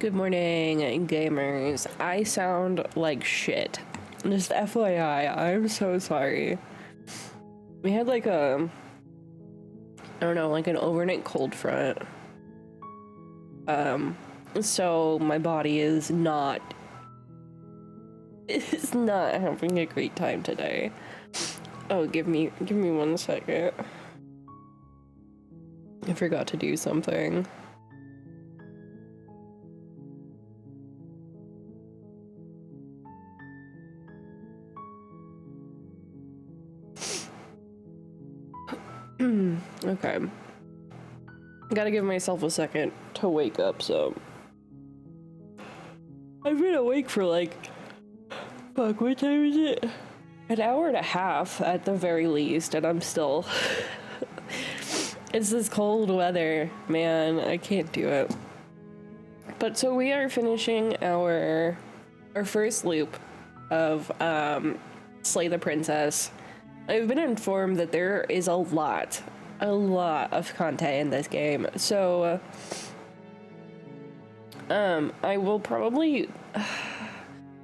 Good morning, gamers. I sound like shit. Just FYI, I'm so sorry. We had like a, I don't know, like an overnight cold front. So my body is not, it's not having a great time today. Oh, give me 1 second. I forgot to do something. Okay. Gotta give myself a second to wake up, so. I've been awake for like, fuck, what time is it? An hour and a half at the very least, and I'm still. It's this cold weather, man. I can't do it. But so we are finishing our first loop of Slay the Princess. I've been informed that there is a lot of content in this game. So I will probably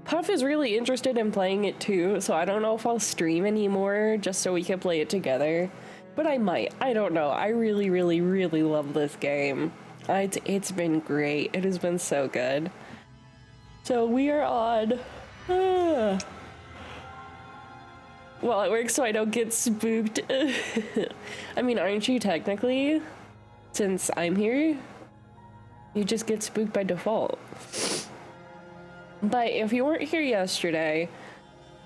Puff is really interested in playing it too, so I don't know if I'll stream anymore just so we can play it together. But I might. I don't know. I really, really, really love this game. It's been great. It has been so good. So we are on. Well, it works so I don't get spooked. I mean, aren't you technically? Since I'm here, you just get spooked by default. But if you weren't here yesterday,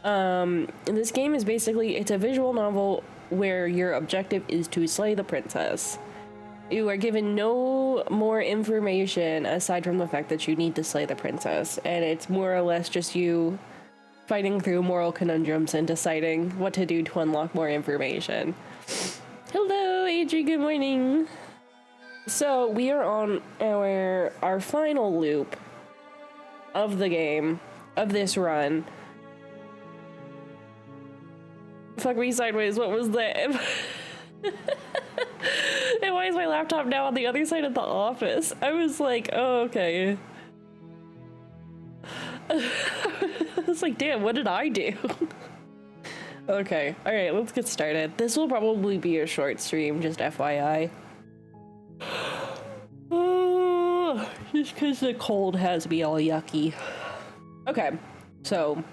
this game is basically, it's a visual novel where your objective is to slay the princess. You are given no more information aside from the fact that you need to slay the princess, and it's more or less just you fighting through moral conundrums and deciding what to do to unlock more information. Hello, Adri, good morning. So we are on our final loop of the game, of this run. Fuck me sideways, what was that? And why is my laptop now on the other side of the office? I was like, oh, okay. It's like, damn, what did I do? Okay, alright, let's get started. This will probably be a short stream, just FYI. Just because the cold has me all yucky. Okay, so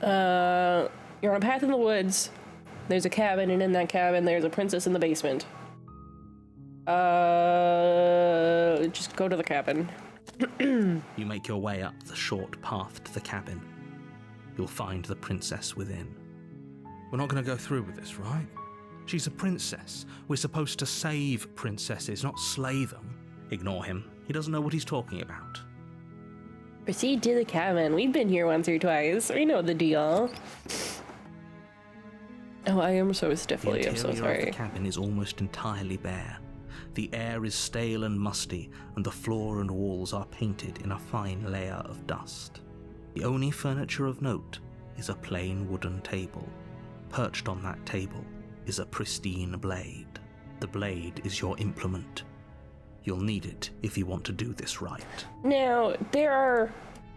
you're on a path in the woods. There's a cabin, and in that cabin there's a princess in the basement. Just go to the cabin. You make your way up the short path to the cabin. You'll find the princess within. We're not going to go through with this, right? She's a princess. We're supposed to save princesses, not slay them. Ignore him. He doesn't know what he's talking about. Proceed to the cabin. We've been here once or twice. We know the deal. Oh, I am so stiffly. I'm so sorry. The interior of the cabin is almost entirely bare. The air is stale and musty, and the floor and walls are painted in a fine layer of dust. The only furniture of note is a plain wooden table. Perched on that table is a pristine blade. The blade is your implement. You'll need it if you want to do this right. Now, there are,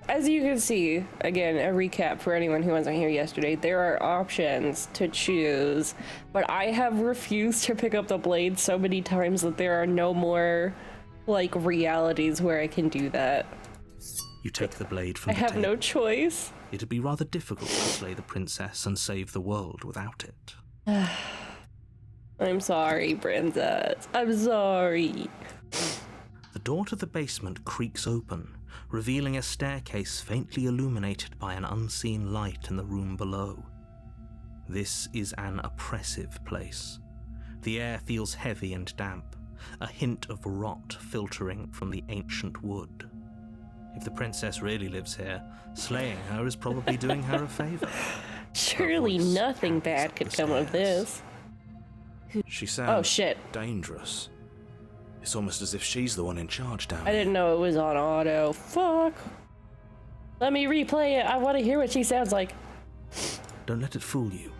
as you can see, again, a recap for anyone who wasn't here yesterday, there are options to choose, but I have refused to pick up the blade so many times that there are no more, like, realities where I can do that. You take the blade from the table. I have table. no choice. It'd be rather difficult to slay the princess and save the world without it. I'm sorry, princess. I'm sorry. The door to the basement creaks open, revealing a staircase faintly illuminated by an unseen light in the room below. This is an oppressive place. The air feels heavy and damp, a hint of rot filtering from the ancient wood. If the princess really lives here, slaying her is probably doing her a favor. Surely nothing bad could come of this. She sounds shit. dangerous. It's almost as if she's the one in charge down I didn't know it was on auto. Fuck. Let me replay it. I want to hear what she sounds like. Don't let it fool you.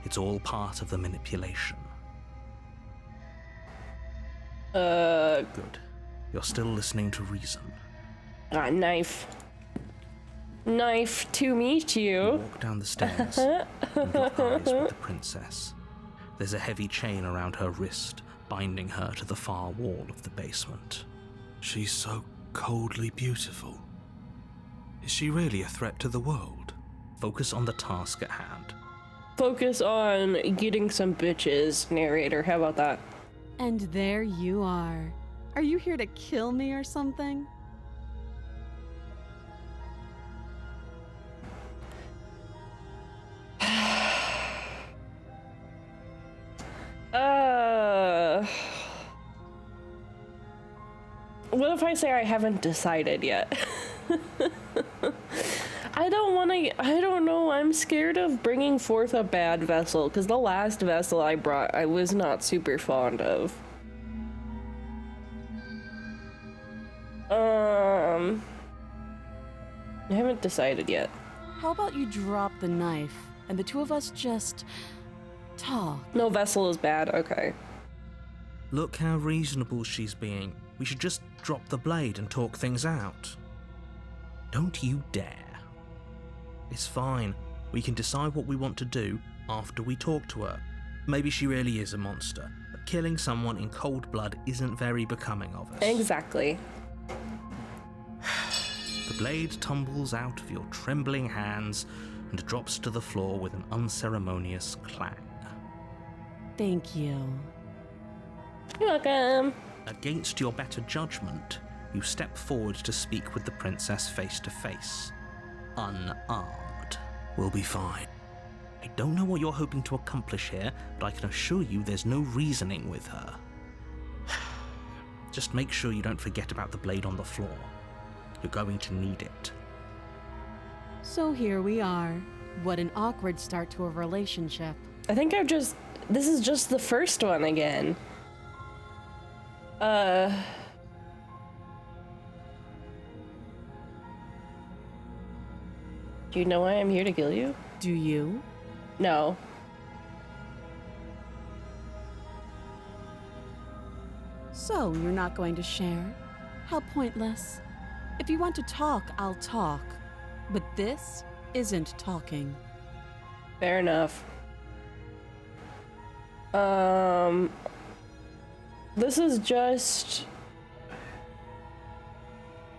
It's all part of the manipulation. Good. You're still listening to reason. Ah, knife. Knife to meet You you. walk down the stairs and lock eyes with the princess. There's a heavy chain around her wrist, binding her to the far wall of the basement. She's so coldly beautiful. Is she really a threat to the world? Focus on the task at hand. Focus on getting some bitches, narrator. How about that? And there you are. Are you here to kill me or something? What if I say I haven't decided yet? I don't know, I'm scared of bringing forth a bad vessel, because the last vessel I brought I was not super fond of. I haven't decided yet. How about you drop the knife and the two of us just talk? No vessel is bad, okay. Look how reasonable she's being. We should just drop the blade and talk things out. Don't you dare. It's fine. We can decide what we want to do after we talk to her. Maybe she really is a monster, but killing someone in cold blood isn't very becoming of us. Exactly. The blade tumbles out of your trembling hands and drops to the floor with an unceremonious clang. Thank you. You're welcome. Against your better judgment, you step forward to speak with the princess face to face, unarmed. We'll be fine. I don't know what you're hoping to accomplish here, but I can assure you there's no reasoning with her. Just make sure you don't forget about the blade on the floor. You're going to need it. So here we are. What an awkward start to a relationship. I think this is just the first one again. Do you know why I'm here to kill you? Do you? No. So you're not going to share? How pointless. If you want to talk, I'll talk. But this isn't talking. Fair enough. This is just...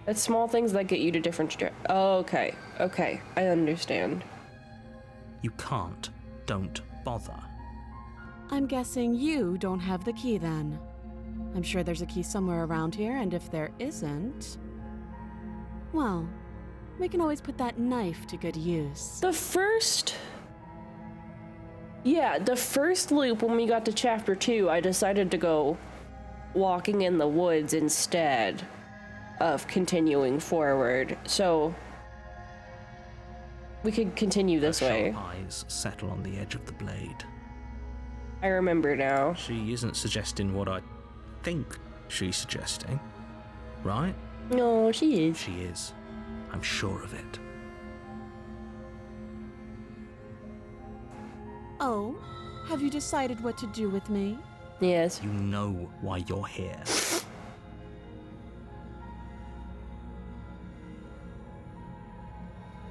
It's small things that get you to different oh, okay. Okay, I understand. You can't. Don't bother. I'm guessing you don't have the key then. I'm sure there's a key somewhere around here, and if there isn't... well, we can always put that knife to good use. The first loop when we got to chapter 2, I decided to go walking in the woods instead of continuing forward. So we could continue this Her way. sharp eyes settle on the edge of the blade. I remember now. She isn't suggesting what I think she's suggesting, right? No, she is. She is. I'm sure of it. Oh, have you decided what to do with me? Yes. You know why you're here.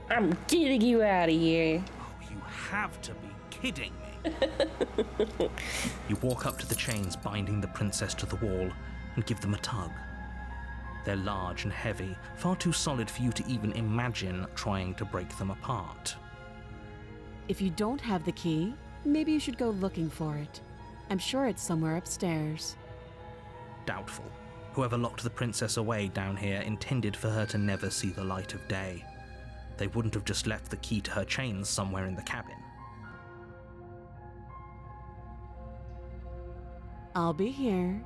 I'm getting you out of here. Oh, you have to be kidding me. You walk up to the chains binding the princess to the wall and give them a tug. They're large and heavy, far too solid for you to even imagine trying to break them apart. If you don't have the key, maybe you should go looking for it. I'm sure it's somewhere upstairs. Doubtful. Whoever locked the princess away down here intended for her to never see the light of day. They wouldn't have just left the key to her chains somewhere in the cabin. I'll be here.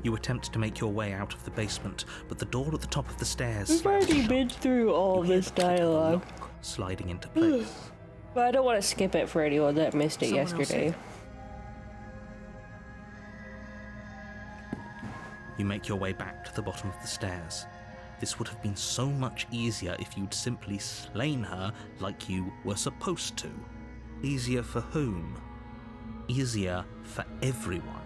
You attempt to make your way out of the basement, but the door at the top of the stairs We've slams already shut. been through all You hear this the click of a dialogue. lock sliding into place. But I don't want to skip it for anyone that missed it Someone else yesterday. here. You make your way back to the bottom of the stairs. This would have been so much easier if you'd simply slain her like you were supposed to. Easier for whom? Easier for everyone.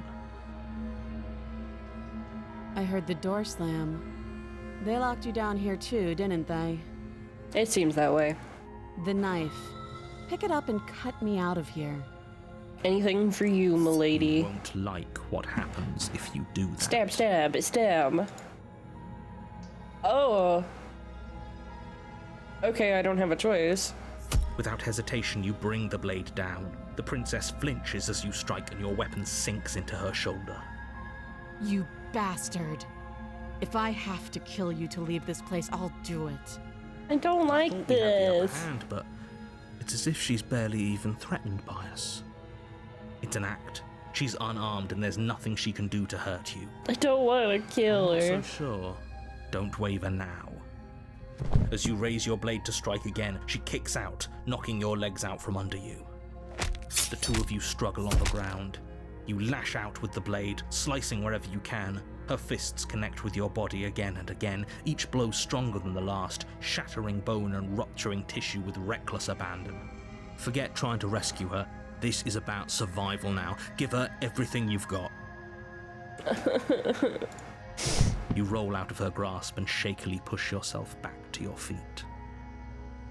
I heard the door slam. They locked you down here too, didn't they? It seems that way. The knife. Pick it up and cut me out of here. Anything for you, milady. You won't like what happens if you do that. Stab, stab, stab. Oh. Okay, I don't have a choice. Without hesitation, you bring the blade down. The princess flinches as you strike and your weapon sinks into her shoulder. You bastard. If I have to kill you to leave this place, I'll do it. I don't like We have the upper this. hand, but it's as if she's barely even threatened by us. It's an act. She's unarmed and there's nothing she can do to hurt you. I don't want to kill I'm her. not so sure. Don't waver now. As you raise your blade to strike again, she kicks out, knocking your legs out from under you. The two of you struggle on the ground. You lash out with the blade, slicing wherever you can. Her fists connect with your body again and again, each blow stronger than the last, shattering bone and rupturing tissue with reckless abandon. Forget trying to rescue her. This is about survival now. Give her everything you've got. You roll out of her grasp and shakily push yourself back to your feet.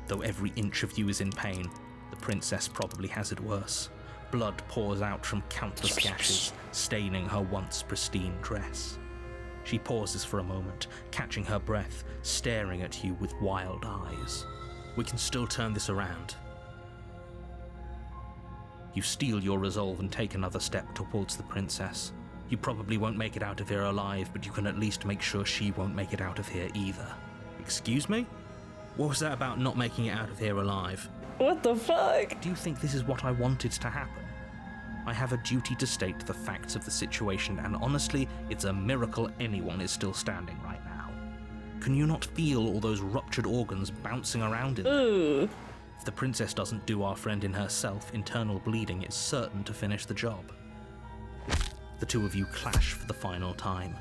Though every inch of you is in pain, the princess probably has it worse. Blood pours out from countless gashes, staining her once pristine dress. She pauses for a moment, catching her breath, staring at you with wild eyes. We can still turn this around. You steel your resolve and take another step towards the princess. You probably won't make it out of here alive, but you can at least make sure she won't make it out of here either. Excuse me? What was that about not making it out of here alive? What the fuck? Do you think this is what I wanted to happen? I have a duty to state the facts of the situation, and honestly, it's a miracle anyone is still standing right now. Can you not feel all those ruptured organs bouncing around in there? Ooh. If the princess doesn't do our friend in herself, internal bleeding is certain to finish the job. The two of you clash for the final time.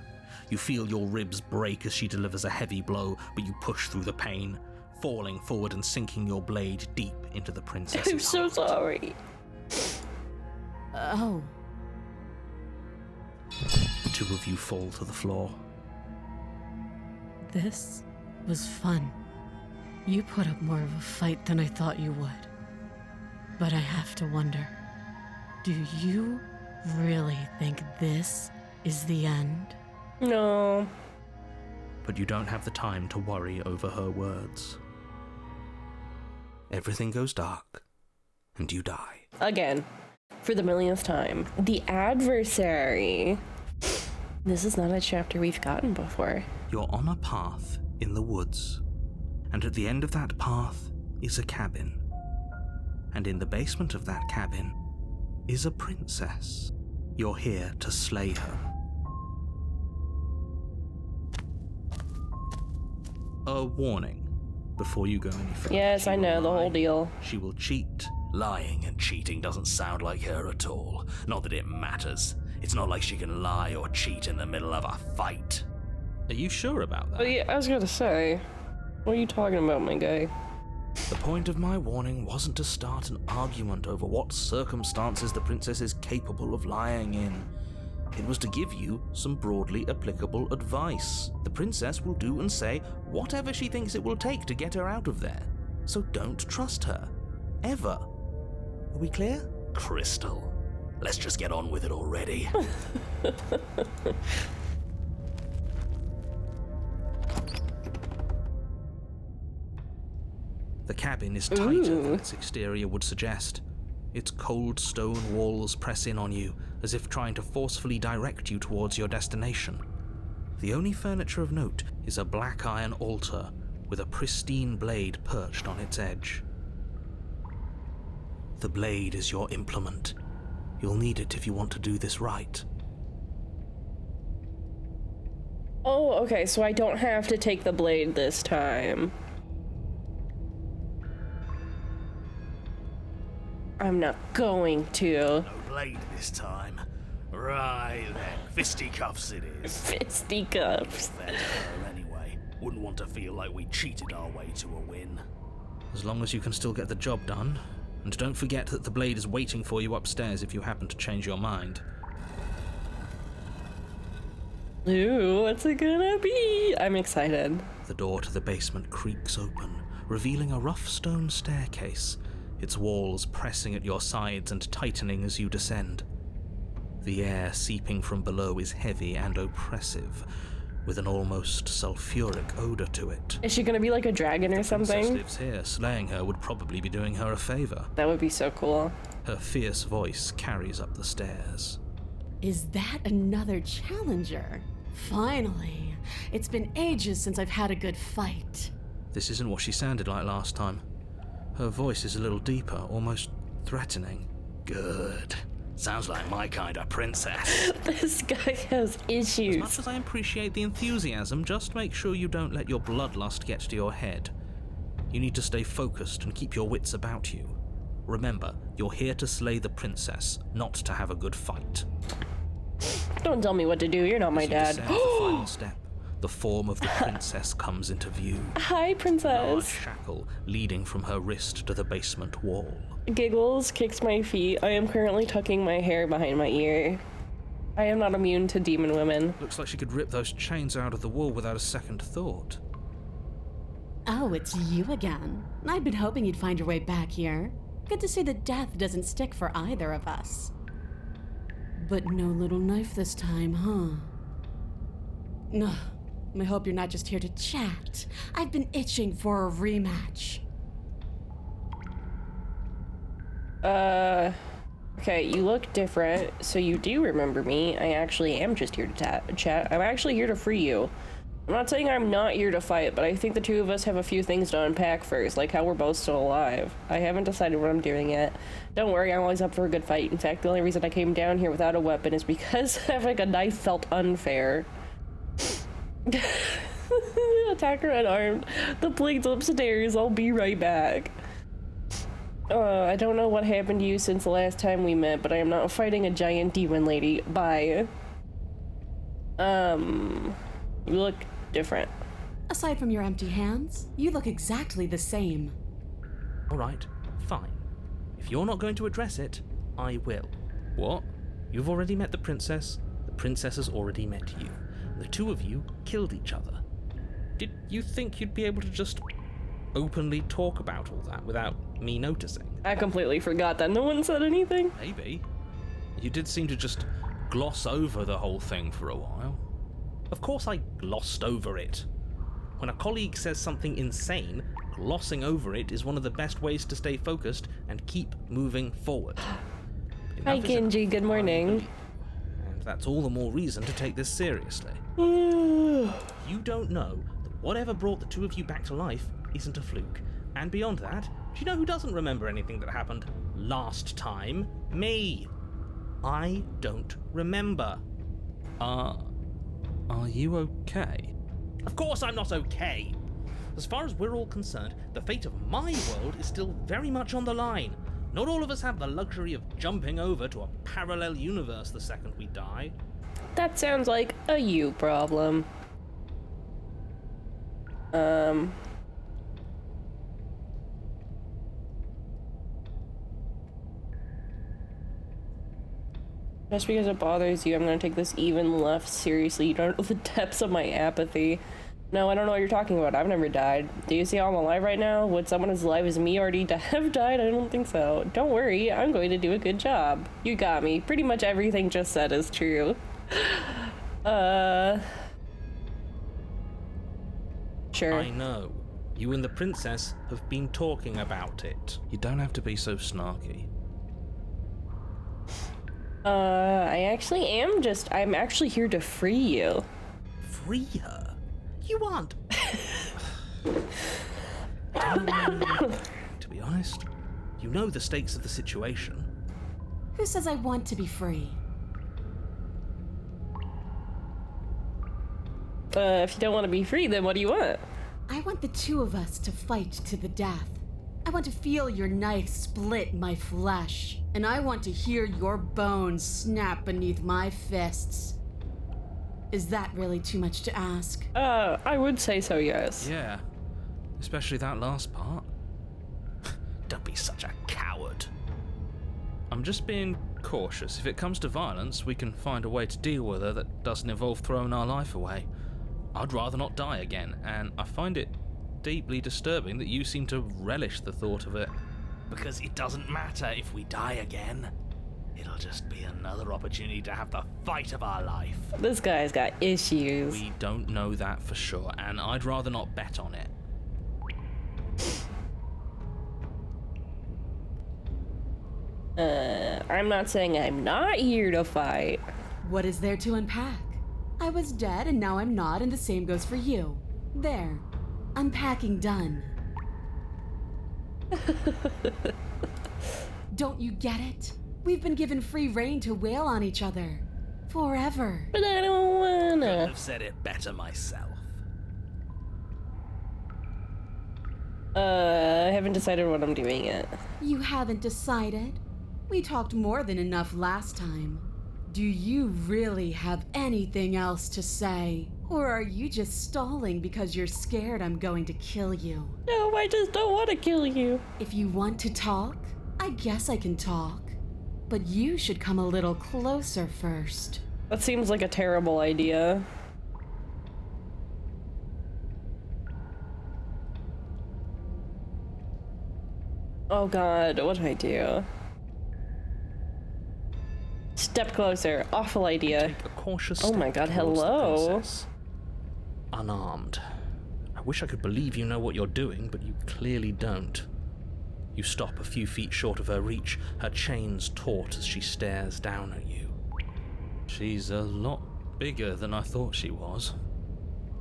You feel your ribs break as she delivers a heavy blow, but you push through the pain, falling forward and sinking your blade deep into the princess's I'm so heart. sorry. Oh. The two of you fall to the floor. This was fun. You put up more of a fight than I thought you would. But I have to wonder, do you really think this is the end? No. But you don't have the time to worry over her words. Everything goes dark, and you die. Again. For the millionth time. The adversary. This is not a chapter we've gotten before. You're on a path in the woods, and at the end of that path is a cabin. And in the basement of that cabin is a princess. You're here to slay her. A warning before you go any further. Yes, She I will know, the lie. whole deal. She will cheat. Lying and cheating doesn't sound like her at all. Not that it matters. It's not like she can lie or cheat in the middle of a fight. Are you sure about that? Oh yeah, I was gonna say. What are you talking about, my guy? The point of my warning wasn't to start an argument over what circumstances the princess is capable of lying in. It was to give you some broadly applicable advice. The princess will do and say whatever she thinks it will take to get her out of there. So don't trust her. Ever. Are we clear? Crystal. Let's just get on with it already. The cabin is tighter than its exterior would suggest. Its cold stone walls press in on you, as if trying to forcefully direct you towards your destination. The only furniture of note is a black iron altar with a pristine blade perched on its edge. The blade is your implement. You'll need it if you want to do this right. Oh, okay, so I don't have to take the blade this time. I'm not going to. No blade this time. Right then, fisticuffs it is. Fisticuffs. Fair to her anyway. Wouldn't want to feel like we cheated our way to a win. As long as you can still get the job done. And don't forget that the blade is waiting for you upstairs if you happen to change your mind. Ooh, what's it gonna be? I'm excited. The door to the basement creaks open, revealing a rough stone staircase, its walls pressing at your sides and tightening as you descend. The air seeping from below is heavy and oppressive, with an almost sulfuric odor to it. Is she gonna be like a dragon or Princess something? lives here. Slaying her would probably be doing her a favor. That would be so cool. Her fierce voice carries up the stairs. Is that another challenger? Finally. It's been ages since I've had a good fight. This isn't what she sounded like last time. Her voice is a little deeper, almost threatening. Good. Sounds like my kind of princess. This guy has As issues. much as I appreciate the enthusiasm, just make sure you don't let your bloodlust get to your head. You need to stay focused and keep your wits about you. Remember, you're here to slay the princess, not to have a good fight. Don't tell me what to do, you're not my As you dad. descend the final step, the form of the princess comes into view. Hi, Large princess. shackle leading from her wrist to the basement wall. Giggles kicks my feet. I am currently tucking my hair behind my ear. I am not immune to demon women. Looks like she could rip those chains out of the wall without a second thought. Oh, it's you again. I'd been hoping you'd find your way back here. Good to see that death doesn't stick for either of us. But no little knife this time, huh? No. I hope you're not just here to chat. I've been itching for a rematch. Okay, you look different, so you do remember me. I actually am just here to chat. I'm actually here to free you. I'm not saying I'm not here to fight, but I think the two of us have a few things to unpack first, like how we're both still alive. I haven't decided what I'm doing yet. Don't worry, I'm always up for a good fight. In fact, the only reason I came down here without a weapon is because having a knife felt unfair. Attacker unarmed. The plate's upstairs. I'll be right back. I don't know what happened to you since the last time we met, but I am not fighting a giant demon lady. Bye. You look different. Aside from your empty hands, you look exactly the same. Alright, fine. If you're not going to address it, I will. What? You've already met the princess has already met you. The two of you killed each other. Did you think you'd be able to just openly talk about all that without me noticing? I completely forgot that no one said anything. Maybe. You did seem to just gloss over the whole thing for a while. Of course I glossed over it. When a colleague says something insane, glossing over it is one of the best ways to stay focused and keep moving forward. Hi, Genji. Good morning. And that's all the more reason to take this seriously. You don't know that whatever brought the two of you back to life isn't a fluke. And beyond that, do you know who doesn't remember anything that happened last time? Me. I don't remember. Are you okay? Of course I'm not okay. As far as we're all concerned, the fate of my world is still very much on the line. Not all of us have the luxury of jumping over to a parallel universe the second we die. That sounds like a you problem. Just because it bothers you, I'm gonna take this even left seriously. You don't know the depths of my apathy. No, I don't know what you're talking about. I've never died. Do you see how I'm alive right now? Would someone as alive as me already have died? I don't think so. Don't worry, I'm going to do a good job. You got me. Pretty much everything just said is true. Sure. I know. You and the princess have been talking about it. You don't have to be so snarky. I'm actually here to free you. Free her? You aren't. To be honest, you know the stakes of the situation. Who says I want to be free? If you don't want to be free, then what do you want? I want the two of us to fight to the death. I want to feel your knife split my flesh, and I want to hear your bones snap beneath my fists. Is that really too much to ask? I would say so, yes. Yeah, especially that last part. Don't be such a coward. I'm just being cautious. If it comes to violence, we can find a way to deal with her that doesn't involve throwing our life away. I'd rather not die again, and I find it deeply disturbing that you seem to relish the thought of it. Because it doesn't matter if we die again. It'll just be another opportunity to have the fight of our life. This guy's got issues. We don't know that for sure, and I'd rather not bet on it. I'm not saying I'm not here to fight. What is there to unpack? I was dead and now I'm not, and the same goes for you. There. Unpacking done. Don't you get it? We've been given free rein to wail on each other. Forever. But I don't Couldn't wanna. have said it better myself. I haven't decided what I'm doing yet. You haven't decided? We talked more than enough last time. Do you really have anything else to say? Or are you just stalling because you're scared I'm going to kill you? No, I just don't want to kill you. If you want to talk, I guess I can talk. But you should come a little closer first. That seems like a terrible idea. Oh god, what do I do? Step closer. Awful idea. Take a cautious Oh my step god, towards the hello. princess. Unarmed. I wish I could believe you know what you're doing, but you clearly don't. You stop a few feet short of her reach, her chains taut as she stares down at you. She's a lot bigger than I thought she was.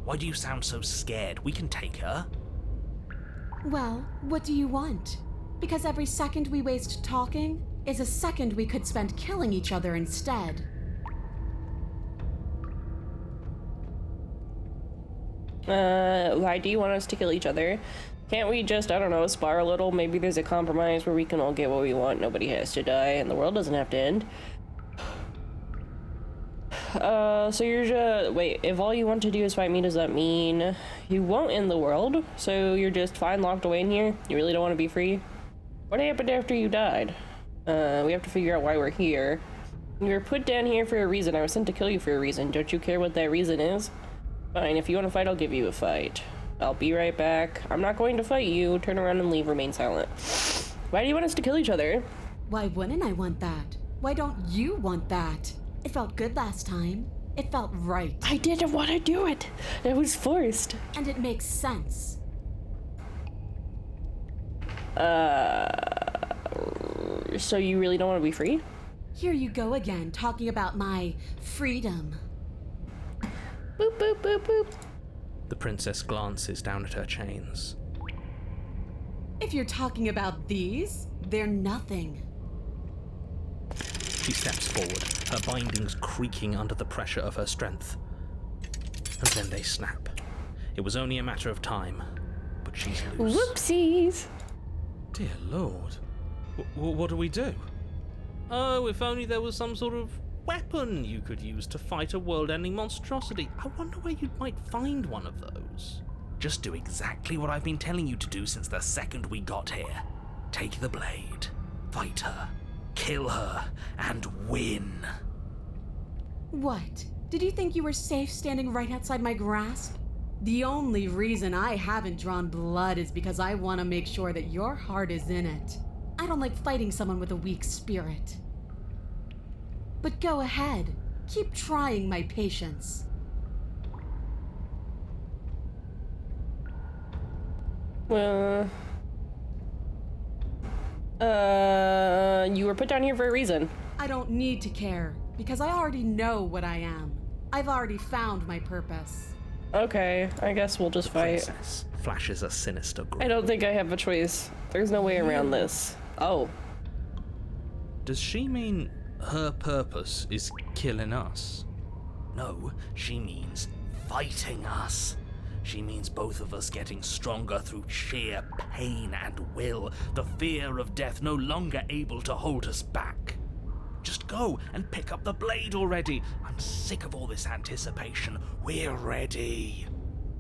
Why do you sound so scared? We can take her. Well, what do you want? Because every second we waste talking is a second we could spend killing each other instead. Why do you want us to kill each other? Can't we just, I don't know, spar a little? Maybe there's a compromise where we can all get what we want, nobody has to die, and the world doesn't have to end. So you're just, wait, if all you want to do is fight me, does that mean you won't end the world? So you're just fine locked away in here? You really don't want to be free? What happened after you died? We have to figure out why we're here. You were put down here for a reason. I was sent to kill you for a reason. Don't you care what that reason is? Fine, if you want to fight, I'll give you a fight. I'll be right back. I'm not going to fight you. Turn around and leave. Remain silent. Why do you want us to kill each other? Why wouldn't I want that? Why don't you want that? It felt good last time. It felt right. I didn't want to do it. It was forced. And it makes sense. So you really don't want to be free? Here you go again, talking about my freedom. Boop, boop, boop, boop. The princess glances down at her chains. If you're talking about these, they're nothing. She steps forward, her bindings creaking under the pressure of her strength. And then they snap. It was only a matter of time, but she's loose. Whoopsies. Dear Lord. What do we do? Oh, if only there was some sort of weapon you could use to fight a world-ending monstrosity. I wonder where you might find one of those. Just do exactly what I've been telling you to do since the second we got here. Take the blade, fight her, kill her, and win. What? Did you think you were safe standing right outside my grasp? The only reason I haven't drawn blood is because I want to make sure that your heart is in it. I don't like fighting someone with a weak spirit. But go ahead. Keep trying my patience. You were put down here for a reason. I don't need to care, because I already know what I am. I've already found my purpose. Okay, I guess we'll just fight. Princess flashes a sinister grin. I don't think I have a choice. There's no way around this. Oh. Does she mean her purpose is killing us? No, she means fighting us. She means both of us getting stronger through sheer pain and will, the fear of death no longer able to hold us back. Just go and pick up the blade already. I'm sick of all this anticipation. We're ready.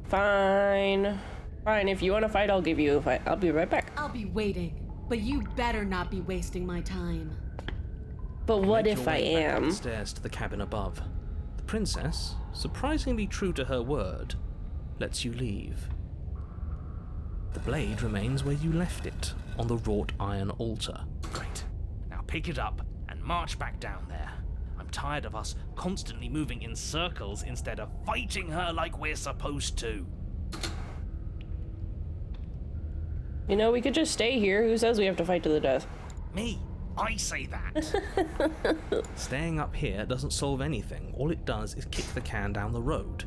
Fine. Fine, if you want to fight, I'll give you a fight. I'll be right back. I'll be waiting, but you better not be wasting my time. But what Make if your I way back up am? the stairs to the cabin above. The princess, surprisingly true to her word, lets you leave. The blade remains where you left it, on the wrought iron altar. Great. Now pick it up and march back down there. I'm tired of us constantly moving in circles instead of fighting her like we're supposed to. You know, we could just stay here. Who says we have to fight to the death? Me? I say that. Staying up here doesn't solve anything. All it does is kick the can down the road.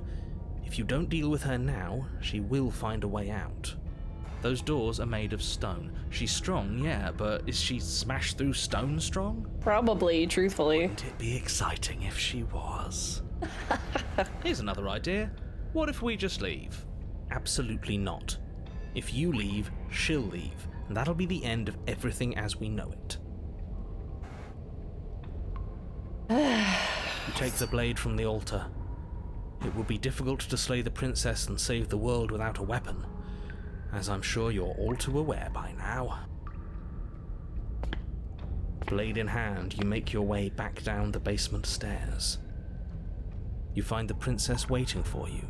If you don't deal with her now, she will find a way out. Those doors are made of stone. She's strong, yeah, but is she smashed through stone strong? Probably, truthfully. Wouldn't it be exciting if she was? Here's another idea. What if we just leave? Absolutely not. If you leave, she'll leave, and that'll be the end of everything as we know it. You take the blade from the altar. It will be difficult to slay the princess and save the world without a weapon, as I'm sure you're all too aware by now. Blade in hand, you make your way back down the basement stairs. You find the princess waiting for you,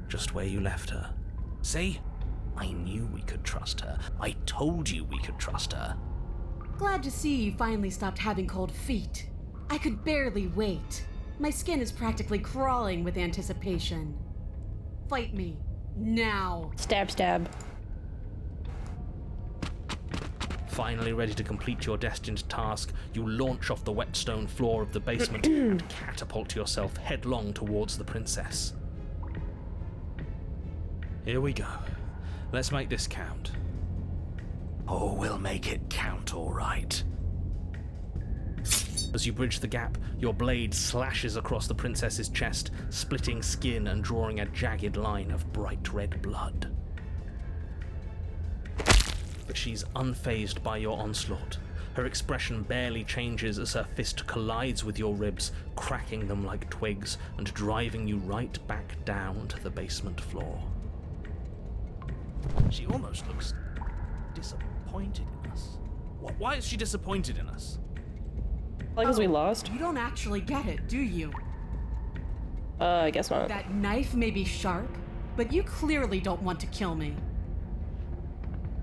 just where you left her. See? I knew we could trust her. I told you we could trust her. Glad to see you finally stopped having cold feet. I could barely wait. My skin is practically crawling with anticipation. Fight me. Now. Stab, stab. Finally ready to complete your destined task, you launch off the wet stone floor of the basement and catapult yourself headlong towards the princess. Here we go. Let's make this count. Oh, we'll make it count, all right. As you bridge the gap, your blade slashes across the princess's chest, splitting skin and drawing a jagged line of bright red blood. But she's unfazed by your onslaught. Her expression barely changes as her fist collides with your ribs, cracking them like twigs and driving you right back down to the basement floor. She almost looks disappointed in us. Why is she disappointed in us? Because we lost? You don't actually get it, do you? I guess not. That knife may be sharp, but you clearly don't want to kill me.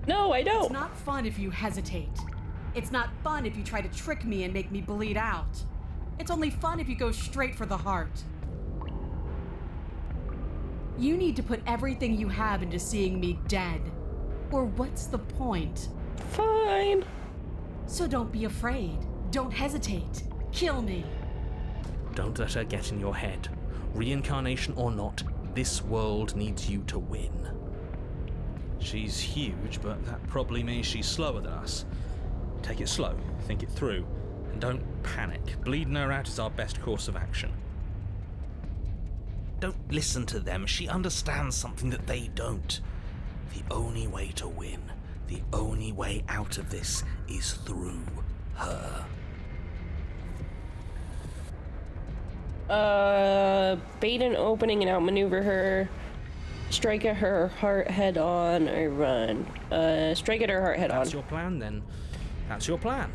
No, I It's don't. not fun if you hesitate. It's not fun if you try to trick me and make me bleed out. It's only fun if you go straight for the heart. You need to put everything you have into seeing me dead. Or what's the point? Fine. So don't be afraid. Don't hesitate. Kill me. Don't let her get in your head. Reincarnation or not, this world needs you to win. She's huge, but that probably means she's slower than us. Take it slow, think it through, and don't panic. Bleeding her out is our best course of action. Don't listen to them. She understands something that they don't. The only way to win, the only way out of this is through her. Bait an opening and outmaneuver her. Strike at her heart head on or run. Strike at her heart head on. That's your plan, then. That's your plan.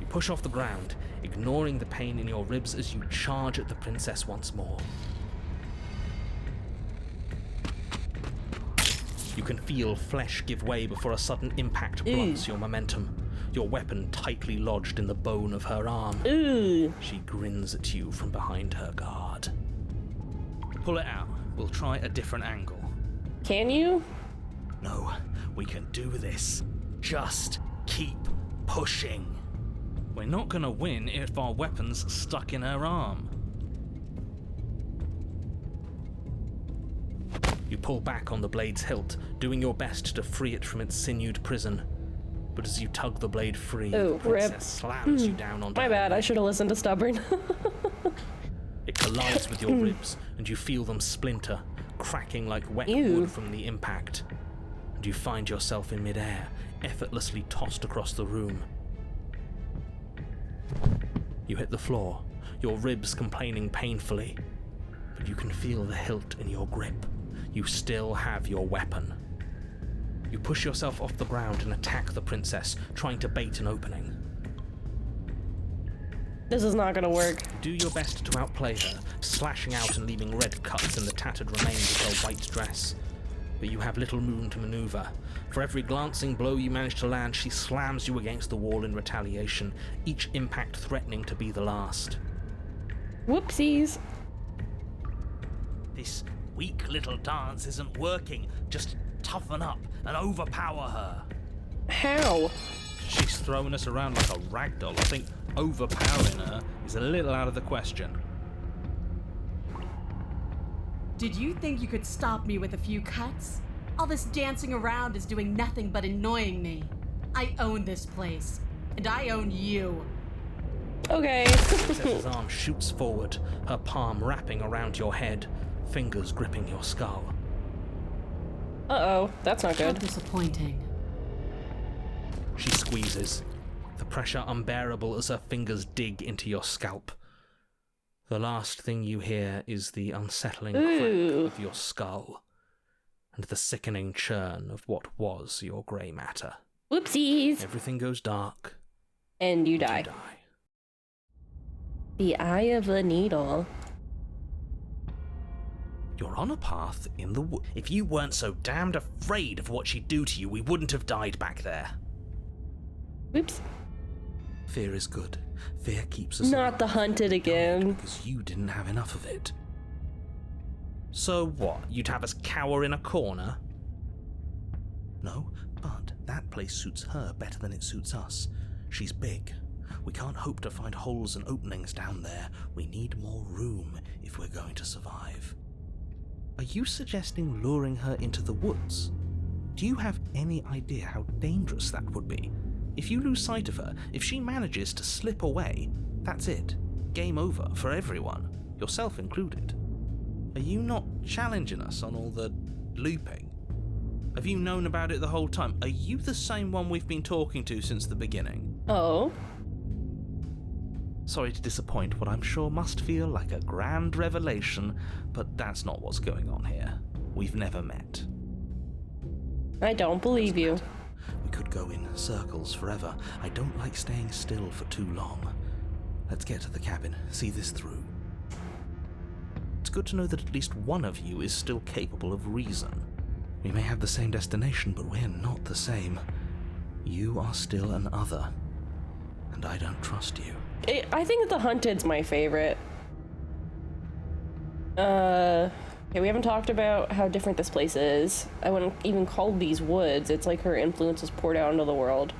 You push off the ground, ignoring the pain in your ribs as you charge at the princess once more. You can feel flesh give way before a sudden impact blunts your momentum, your weapon tightly lodged in the bone of her arm. Ooh. She grins at you from behind her guard. Pull it out. We'll try a different angle. Can you? No, we can do this. Just keep pushing. We're not gonna win if our weapon's stuck in her arm. You pull back on the blade's hilt, doing your best to free it from its sinewed prison. But as you tug the blade free, Oh, the princess rip. slams you down onto My her bad, I neck. should have listened to Stubborn. It collides with your ribs, and you feel them splinter, cracking like wet Ew. wood from the impact. And you find yourself in midair, effortlessly tossed across the room. You hit the floor, your ribs complaining painfully, but you can feel the hilt in your grip. You still have your weapon. You push yourself off the ground and attack the princess, trying to bait an opening. This is not gonna work. Do your best to outplay her, slashing out and leaving red cuts in the tattered remains of her white dress. But you have little room to maneuver. For every glancing blow you manage to land, she slams you against the wall in retaliation, each impact threatening to be the last. Whoopsies. This weak little dance isn't working. Just toughen up and overpower her. How? She's throwing us around like a ragdoll. I think overpowering her is a little out of the question. Did you think you could stop me with a few cuts? All this dancing around is doing nothing but annoying me. I own this place, and I own you. Okay. Princess's arm shoots forward, her palm wrapping around your head, fingers gripping your skull. Uh-oh, that's not How good. disappointing. She squeezes, the pressure unbearable as her fingers dig into your scalp. The last thing you hear is the unsettling Ooh. crack of your skull, and the sickening churn of what was your grey matter. Whoopsies. Everything goes dark, And you and die. you die. The eye of the needle. You're on a path in the wood. If you weren't so damned afraid of what she'd do to you, we wouldn't have died back there. Whoops. Fear is good. Fear keeps us Not the hunted again. because you didn't have enough of it. So what? You'd have us cower in a corner? No, but that place suits her better than it suits us. She's big. We can't hope to find holes and openings down there. We need more room if we're going to survive. Are you suggesting luring her into the woods? Do you have any idea how dangerous that would be? If you lose sight of her, if she manages to slip away, that's it. Game over for everyone, yourself included. Are you not challenging us on all the looping? Have you known about it the whole time? Are you the same one we've been talking to since the beginning? Oh. Sorry to disappoint what I'm sure must feel like a grand revelation, but that's not what's going on here. We've never met. I don't believe you. We could go in circles forever. I don't like staying still for too long. Let's get to the cabin, see this through. It's good to know that at least one of you is still capable of reason. We may have the same destination, but we're not the same. You are still an other, and I don't trust you. I think the hunted's my favorite. Okay, we haven't talked about how different this place is. I wouldn't even call these woods. It's like her influence is poured out into the world.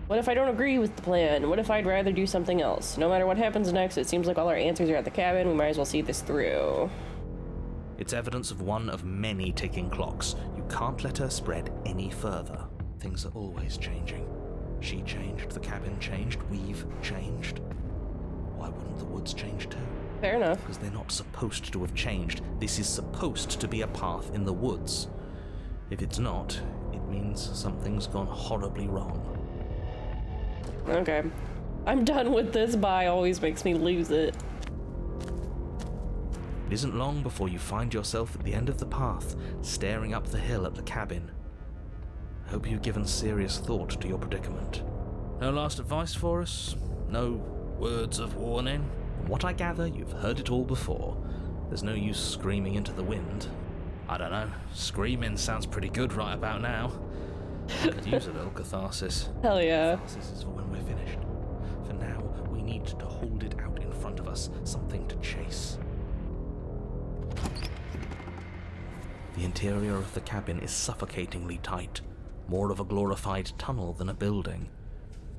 What if I don't agree with the plan? What if I'd rather do something else? No matter what happens next, it seems like all our answers are at the cabin. We might as well see this through. It's evidence of one of many ticking clocks. You can't let her spread any further. Things are always changing. She changed, the cabin changed, we've changed. Why wouldn't the woods change too? Fair enough. Because they're not supposed to have changed. This is supposed to be a path in the woods. If it's not, it means something's gone horribly wrong. Okay. I'm done with this bye always makes me lose it. It isn't long before you find yourself at the end of the path, staring up the hill at the cabin. I hope you've given serious thought to your predicament. No last advice for us? No words of warning? From what I gather, you've heard it all before. There's no use screaming into the wind. I don't know, screaming sounds pretty good right about now. I could use a little catharsis. Hell yeah. Catharsis is for when we're finished. For now, we need to hold it out in front of us, something to chase. The interior of the cabin is suffocatingly tight, more of a glorified tunnel than a building.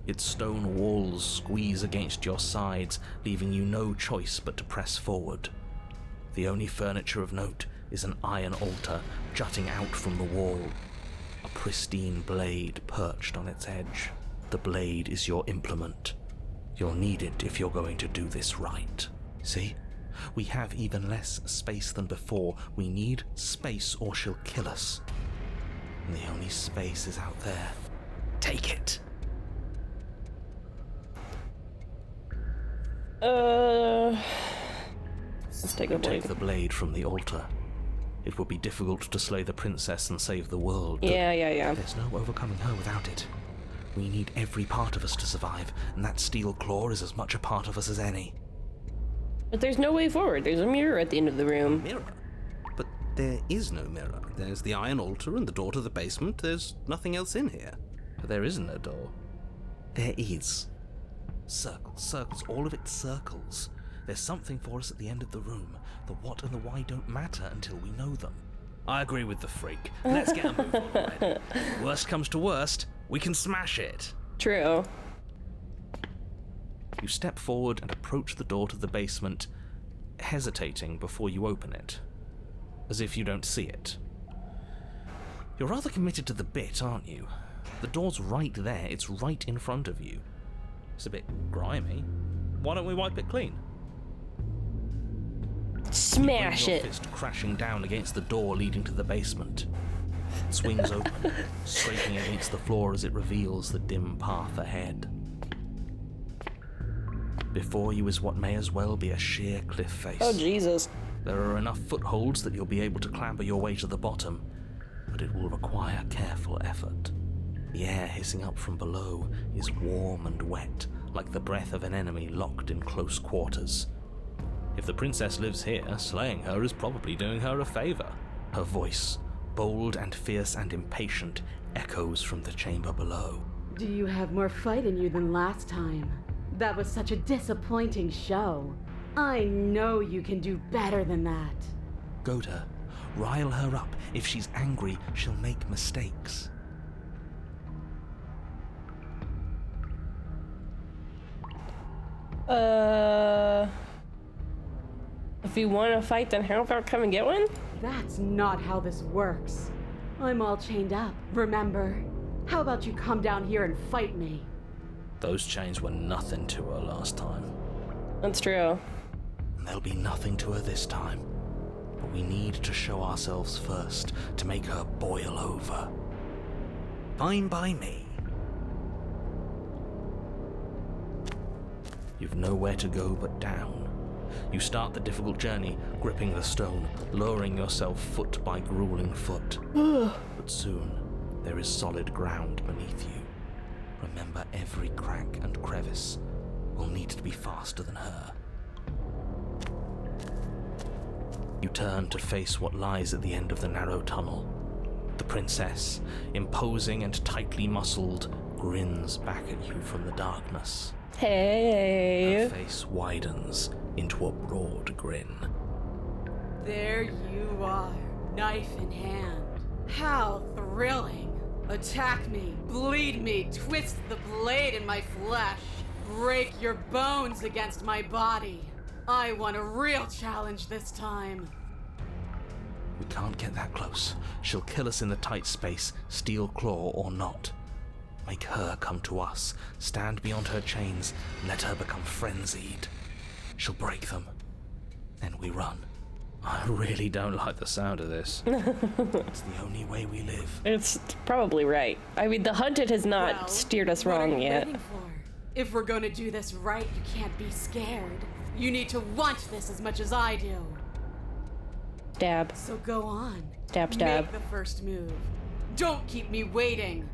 Its stone walls squeeze against your sides, leaving you no choice but to press forward. The only furniture of note is an iron altar jutting out from the wall, a pristine blade perched on its edge. The blade is your implement. You'll need it if you're going to do this right. See? We have even less space than before. We need space or she'll kill us. And the only space is out there. Take it. Let's take the blade. Take the blade from the altar. It would be difficult to slay the princess and save the world. Yeah. There's no overcoming her without it. We need every part of us to survive, and that steel claw is as much a part of us as any. But there's no way forward. There's a mirror at the end of the room. Mirror? But there is no mirror. There's the iron altar and the door to the basement. There's nothing else in here. But there isn't a door. There is. Circles, circles, all of it circles. There's something for us at the end of the room. The what and the why don't matter until we know them. I agree with the freak. Let's get a move on already. Worst comes to worst, we can smash it. True. You step forward and approach the door to the basement, hesitating before you open it, as if you don't see it. You're rather committed to the bit, aren't you? The door's right there, it's right in front of you. It's a bit grimy. Why don't we wipe it clean? Smash your it. fist crashing down against the door leading to the basement. It swings open, scraping against the floor as it reveals the dim path ahead. Before you is what may as well be a sheer cliff face. Oh, Jesus. There are enough footholds that you'll be able to clamber your way to the bottom, but it will require careful effort. The air hissing up from below is warm and wet, like the breath of an enemy locked in close quarters. If the princess lives here, slaying her is probably doing her a favor. Her voice, bold and fierce and impatient, echoes from the chamber below. Do you have more fight in you than last time? That was such a disappointing show. I know you can do better than that. Goad her. Rile her up. If she's angry, she'll make mistakes. If you want to fight, then how about come and get one? That's not how this works. I'm all chained up, remember? How about you come down here and fight me? Those chains were nothing to her last time. That's true. And there'll be nothing to her this time. But we need to show ourselves first to make her boil over. Fine by me. You've nowhere to go but down. You start the difficult journey, gripping the stone, lowering yourself foot by grueling foot. But soon, there is solid ground beneath you. Remember, every crack and crevice will need to be faster than her. You turn to face what lies at the end of the narrow tunnel. The princess, imposing and tightly muscled, grins back at you from the darkness. Hey. Her face widens into a broad grin. There you are, knife in hand. How thrilling. Attack me, bleed me, twist the blade in my flesh. Break your bones against my body. I want a real challenge this time. We can't get that close. She'll kill us in the tight space, steel claw or not. Make her come to us, stand beyond her chains, let her become frenzied. She'll break them. Then we run. I really don't like the sound of this. It's the only way we live. It's probably right. I mean, the hunted has not Well, steered us what are wrong you yet. waiting for? If we're gonna do this right, you can't be scared. You need to want this as much as I do. Stab. So go on. Stab, stab. Make the first move. Don't keep me waiting.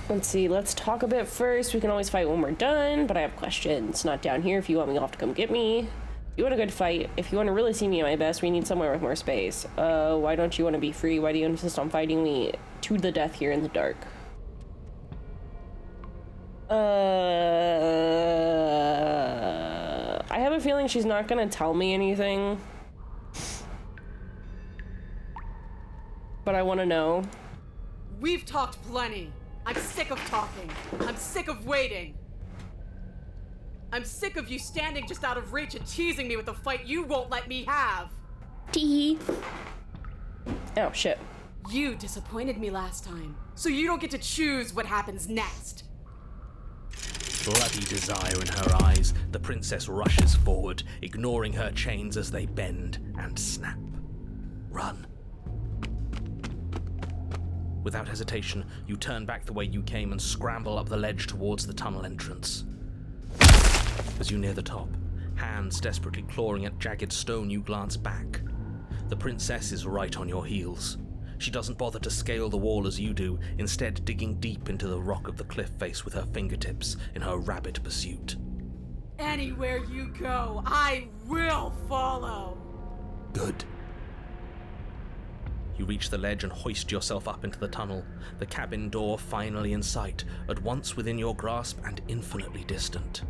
Let's see, let's talk a bit first. We can always fight when we're done, but I have questions. Not down here. If you want me, you'll have to come get me. If you want a good fight, if you want to really see me at my best, we need somewhere with more space. Why don't you want to be free? Why do you insist on fighting me to the death here in the dark? I have a feeling she's not gonna tell me anything. But I want to know. We've talked plenty. I'm sick of talking. I'm sick of waiting. I'm sick of you standing just out of reach and teasing me with a fight you won't let me have. Tee. Oh, shit. You disappointed me last time, so you don't get to choose what happens next. Bloody desire in her eyes, the princess rushes forward, ignoring her chains as they bend and snap. Run. Without hesitation, you turn back the way you came and scramble up the ledge towards the tunnel entrance. As you near the top, hands desperately clawing at jagged stone, you glance back. The princess is right on your heels. She doesn't bother to scale the wall as you do, instead digging deep into the rock of the cliff face with her fingertips in her rabid pursuit. Anywhere you go, I will follow. Good. You reach the ledge and hoist yourself up into the tunnel, the cabin door finally in sight, at once within your grasp and infinitely distant.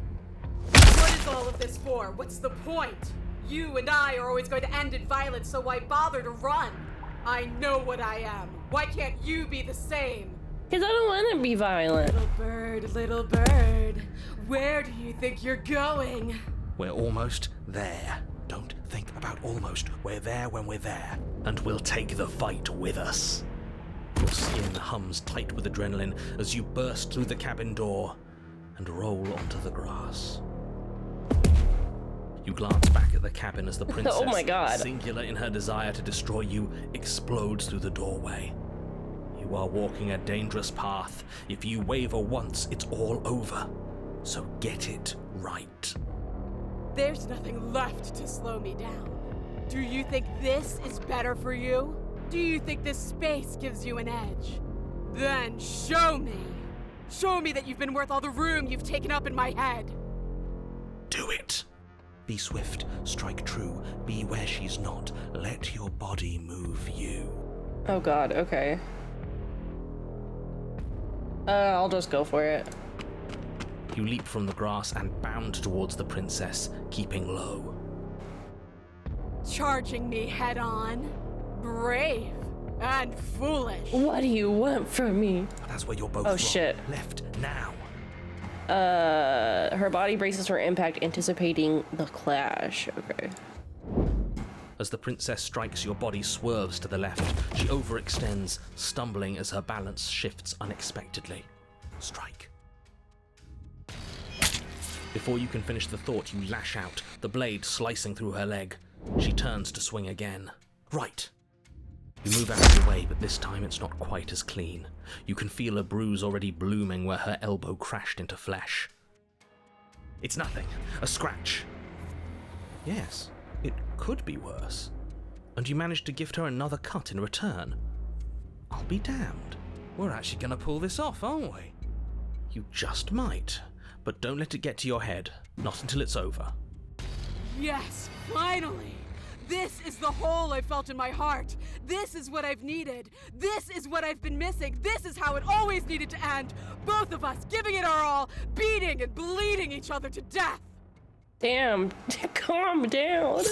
What is all of this for? What's the point? You and I are always going to end in violence, so why bother to run? I know what I am. Why can't you be the same? Because I don't want to be violent. Little bird, where do you think you're going? We're almost there. Don't think about almost. We're there when we're there. And we'll take the fight with us. Your skin hums tight with adrenaline as you burst through the cabin door and roll onto the grass. You glance back at the cabin as the princess, Oh my God. singular in her desire to destroy you, explodes through the doorway. You are walking a dangerous path. If you waver once, it's all over. So get it right. There's nothing left to slow me down. Do you think this is better for you? Do you think this space gives you an edge? Then show me. Show me that you've been worth all the room you've taken up in my head. Do it. Be swift, strike true, be where she's not. Let your body move you. Oh god, okay. I'll just go for it. You leap from the grass and bound towards the princess, keeping low. Charging me head on? Brave and foolish. What do you want from me? That's where you're both Oh, wrong. shit. Left, now. Her body braces for impact, anticipating the clash. Okay. As the princess strikes, your body swerves to the left. She overextends, stumbling as her balance shifts unexpectedly. Strike. Before you can finish the thought, you lash out, the blade slicing through her leg. She turns to swing again. Right. You move out of the way, but this time it's not quite as clean. You can feel a bruise already blooming where her elbow crashed into flesh. It's nothing. A scratch. Yes, it could be worse. And you managed to gift her another cut in return. I'll be damned. We're actually gonna pull this off, aren't we? You just might. But don't let it get to your head. Not until it's over. Yes, finally! This is the hole I felt in my heart. This is what I've needed. This is what I've been missing. This is how it always needed to end. Both of us giving it our all, beating and bleeding each other to death. Damn, calm down.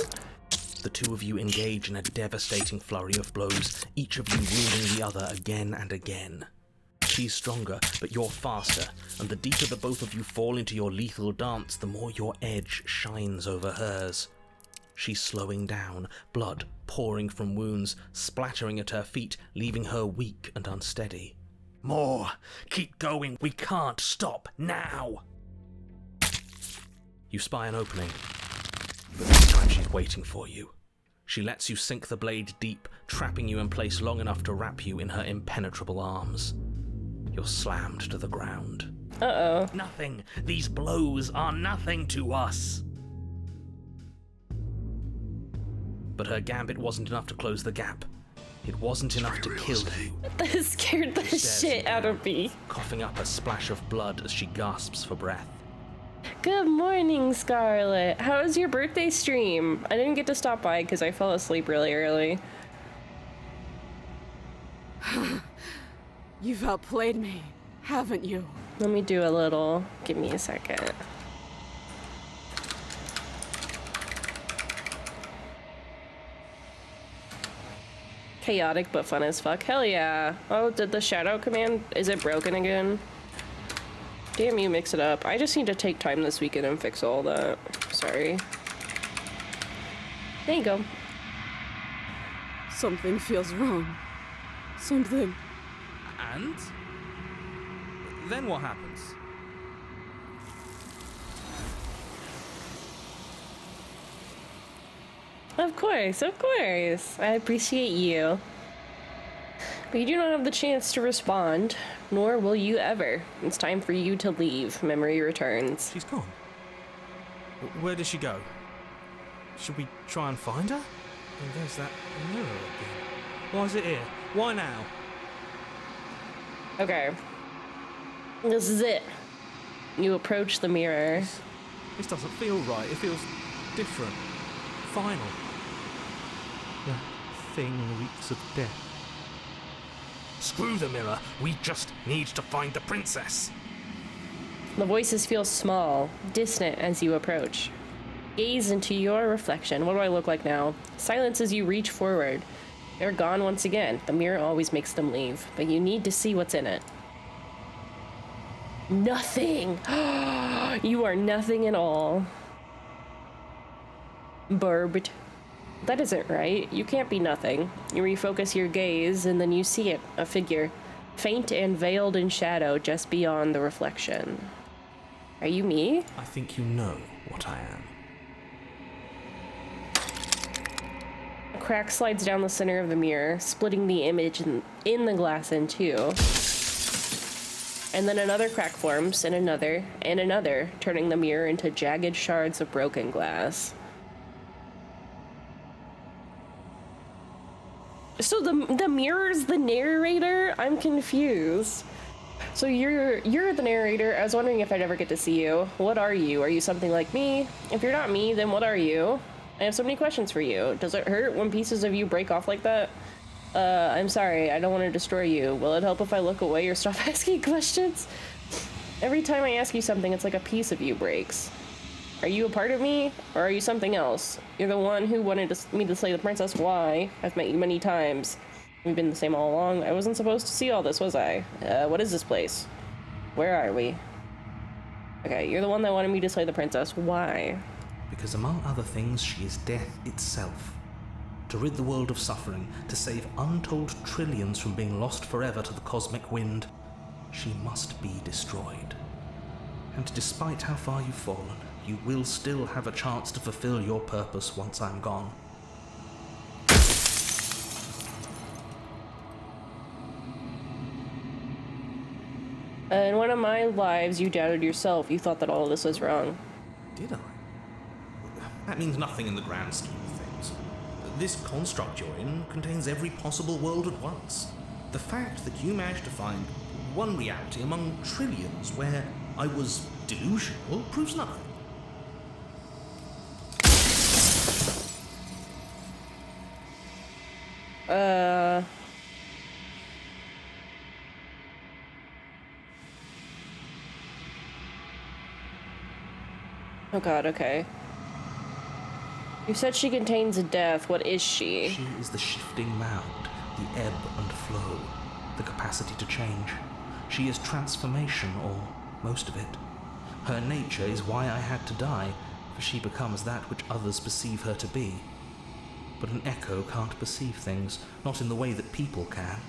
The two of you engage in a devastating flurry of blows, each of you wounding the other again and again. She's stronger, but you're faster, and the deeper the both of you fall into your lethal dance, the more your edge shines over hers. She's slowing down, blood pouring from wounds, splattering at her feet, leaving her weak and unsteady. More! Keep going! We can't stop now! You spy an opening, but this time she's waiting for you. She lets you sink the blade deep, trapping you in place long enough to wrap you in her impenetrable arms. You're slammed to the ground. Uh-oh. Nothing. These blows are nothing to us. But her gambit wasn't enough to close the gap. It wasn't enough to kill you. That scared the shit out of me. Coughing up a splash of blood as she gasps for breath. Good morning, Scarlet. How was your birthday stream? I didn't get to stop by because I fell asleep really early. You've outplayed me, haven't you? Let me do a little. Give me a second. Chaotic but fun as fuck. Hell yeah. Oh, did the shadow command, is it broken again? Damn, you mix it up. I just need to take time this weekend and fix all that. Sorry. There you go. Something feels wrong. Something. And? Then what happens? Of course, of course. I appreciate you. But you do not have the chance to respond, nor will you ever. It's time for you to leave. Memory returns. She's gone. Where did she go? Should we try and find her? And there's that mirror again. Why is it here? Why now? Okay. This is it. You approach the mirror. This doesn't feel right. It feels different. Final. That thing reeks of death. Screw the mirror. We just need to find the princess. The voices feel small, distant as you approach. Gaze into your reflection. What do I look like now? Silence as you reach forward. They're gone once again. The mirror always makes them leave, but you need to see what's in it. Nothing! You are nothing at all. Burbed. That isn't right. You can't be nothing. You refocus your gaze, and then you see it, a figure, faint and veiled in shadow just beyond the reflection. Are you me? I think you know what I am. A crack slides down the center of the mirror, splitting the image in the glass in two. And then another crack forms, and another, turning the mirror into jagged shards of broken glass. So the mirror's the narrator? I'm confused. So you're the narrator. I was wondering if I'd ever get to see you. What are you? Are you something like me? If you're not me, then what are you? I have so many questions for you. Does it hurt when pieces of you break off like that? I'm sorry, I don't want to destroy you. Will it help if I look away or stop asking questions? Every time I ask you something, it's like a piece of you breaks. Are you a part of me, or are you something else? You're the one who wanted me to slay the princess. Why? I've met you many times. We've been the same all along. I wasn't supposed to see all this, was I? What is this place? Where are we? Okay, you're the one that wanted me to slay the princess. Why? Because among other things, she is death itself. To rid the world of suffering, to save untold trillions from being lost forever to the cosmic wind, she must be destroyed. And despite how far you've fallen, you will still have a chance to fulfill your purpose once I'm gone. In one of my lives, you doubted yourself. You thought that all of this was wrong. Did I? That means nothing in the grand scheme of things. This construct you're in contains every possible world at once. The fact that you managed to find one reality among trillions where I was delusional proves nothing. Oh god, okay. You said she contains a death. What is she? She is the shifting mound, the ebb and flow, the capacity to change. She is transformation, or most of it. Her nature is why I had to die, for she becomes that which others perceive her to be. But an echo can't perceive things, not in the way that people can.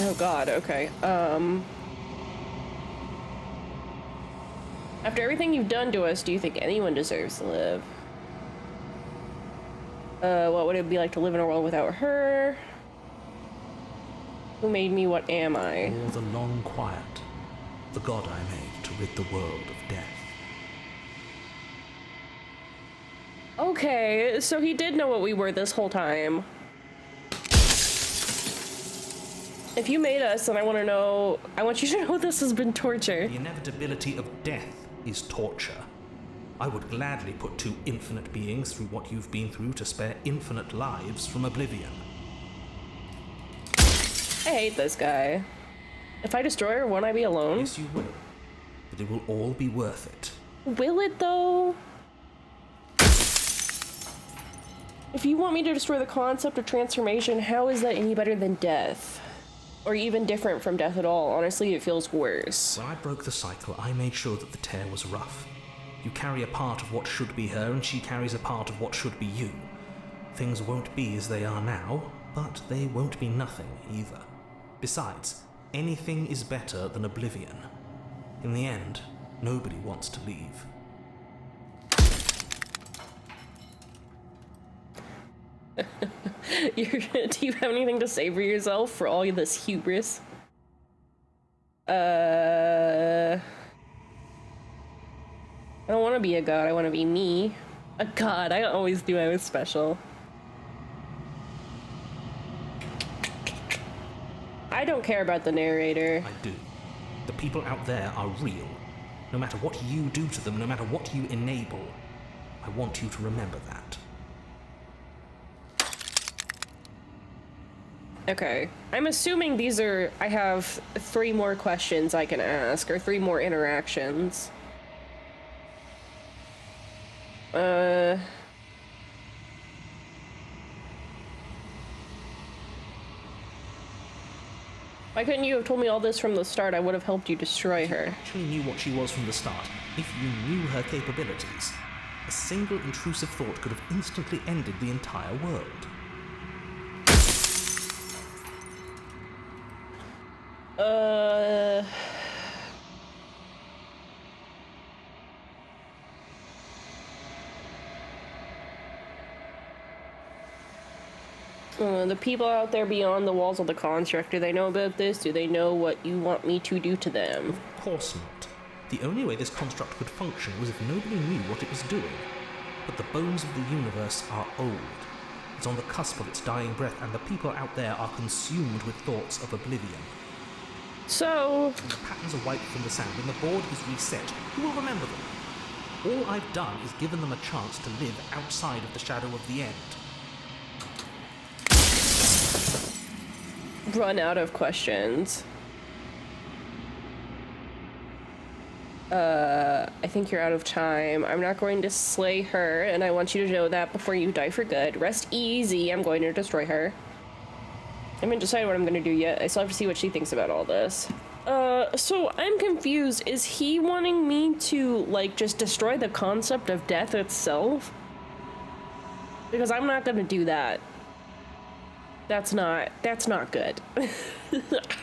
Oh god, okay. After everything you've done to us, do you think anyone deserves to live? What would it be like to live in a world without her? Who made me? What am I? Or the long quiet, the god I made to rid the world of death. Okay, so he did know what we were this whole time. If you made us, then I want you to know this has been torture. The inevitability of death is torture. I would gladly put two infinite beings through what you've been through to spare infinite lives from oblivion. I hate this guy. If I destroy her, won't I be alone? Yes, you will. But it will all be worth it. Will it, though? If you want me to destroy the concept of transformation, how is that any better than death? Or even different from death at all? Honestly, it feels worse. When I broke the cycle, I made sure that the tear was rough. You carry a part of what should be her, and she carries a part of what should be you. Things won't be as they are now, but they won't be nothing either. Besides, anything is better than oblivion. In the end, nobody wants to leave. Do you have anything to say for yourself for all this hubris? I don't want to be a god, I want to be me. God, I always knew I was special. I don't care about the narrator. I do. The people out there are real. No matter what you do to them, no matter what you enable, I want you to remember that. Okay. I'm assuming these are... I have 3 more questions I can ask, or 3 more interactions. Why couldn't you have told me all this from the start? I would have helped you destroy her. Actually knew what she was from the start. If you knew her capabilities, a single intrusive thought could have instantly ended the entire world. The people out there beyond the walls of the construct, do they know about this? Do they know what you want me to do to them? Of course not. The only way this construct could function was if nobody knew what it was doing. But the bones of the universe are old. It's on the cusp of its dying breath, and the people out there are consumed with thoughts of oblivion. So... The patterns are wiped from the sand, and the board is reset. Who will remember them? All I've done is given them a chance to live outside of the shadow of the end. Run out of questions. I think you're out of time. I'm not going to slay her, and I want you to know that before you die for good. Rest easy, I'm going to destroy her. I haven't decided what I'm gonna do yet. I still have to see what she thinks about all this. So I'm confused. Is he wanting me to, like, just destroy the concept of death itself? Because I'm not gonna do that. That's not good.